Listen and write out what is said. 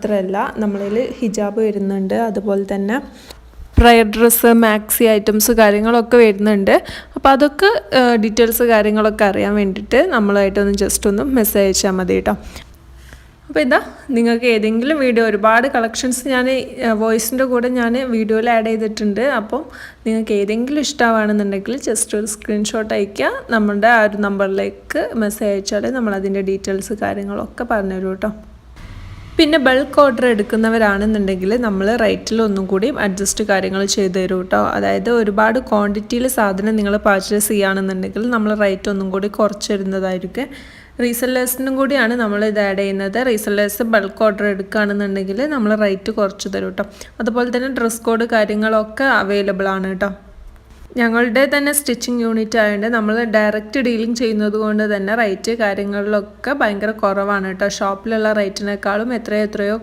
മാത്രമല്ല നമ്മളിൽ ഹിജാബ് വരുന്നുണ്ട്, അതുപോലെ തന്നെ പ്രയർ ഡ്രസ്സ്, മാക്സി ഐറ്റംസ് കാര്യങ്ങളൊക്കെ വരുന്നുണ്ട്. അപ്പോൾ അതൊക്കെ ഡീറ്റെയിൽസ് കാര്യങ്ങളൊക്കെ അറിയാൻ വേണ്ടിയിട്ട് നമ്മളായിട്ടൊന്ന് ജസ്റ്റ് ഒന്ന് മെസ്സേജ് അയച്ചാൽ മതി കേട്ടോ. അപ്പോൾ ഇതാ നിങ്ങൾക്ക് ഏതെങ്കിലും വീഡിയോ, ഒരുപാട് കളക്ഷൻസ് ഞാൻ വോയിസിൻ്റെ കൂടെ ഞാൻ വീഡിയോയിൽ ആഡ് ചെയ്തിട്ടുണ്ട്. അപ്പോൾ നിങ്ങൾക്ക് ഏതെങ്കിലും ഇഷ്ടമാണെന്നുണ്ടെങ്കിൽ ജസ്റ്റ് ഒരു സ്ക്രീൻഷോട്ട് അയയ്ക്കുക, നമ്മുടെ ആ ഒരു നമ്പറിലേക്ക് മെസ്സേജ് അയച്ചാൽ നമ്മളതിൻ്റെ ഡീറ്റെയിൽസ് കാര്യങ്ങളൊക്കെ പറഞ്ഞുതരും കേട്ടോ. പിന്നെ ബൾക്ക് ഓർഡർ എടുക്കുന്നവരാണെന്നുണ്ടെങ്കിൽ നമ്മൾ റേറ്റിൽ ഒന്നും കൂടി അഡ്ജസ്റ്റ് കാര്യങ്ങൾ ചെയ്ത് തരും കേട്ടോ. അതായത് ഒരുപാട് ക്വാണ്ടിറ്റിയിൽ സാധനം നിങ്ങൾ പർച്ചേസ് ചെയ്യുകയാണെന്നുണ്ടെങ്കിൽ നമ്മൾ റേറ്റ് ഒന്നും കൂടി കുറച്ച് തരുന്നതായിരിക്കും. റീസെല്ലേഴ്സിനും കൂടിയാണ് നമ്മൾ ഇത് ആഡ് ചെയ്യുന്നത്. റീസെല്ലേഴ്സ് ബൾക്ക് ഓർഡർ എടുക്കുകയാണെന്നുണ്ടെങ്കിൽ നമ്മൾ റേറ്റ് കുറച്ച് തരും കേട്ടോ. അതുപോലെ തന്നെ ഡ്രസ് കോഡ് കാര്യങ്ങളൊക്കെ അവൈലബിൾ ആണ് കേട്ടോ. ഞങ്ങളുടെ തന്നെ സ്റ്റിച്ചിങ് യൂണിറ്റ് ആയതുകൊണ്ട് നമ്മൾ ഡയറക്റ്റ് ഡീലിംഗ് ചെയ്യുന്നത് കൊണ്ട് തന്നെ റേറ്റ് കാര്യങ്ങളിലൊക്കെ ഭയങ്കര കുറവാണ് കേട്ടോ. ഷോപ്പിലുള്ള റേറ്റിനേക്കാളും എത്രയോ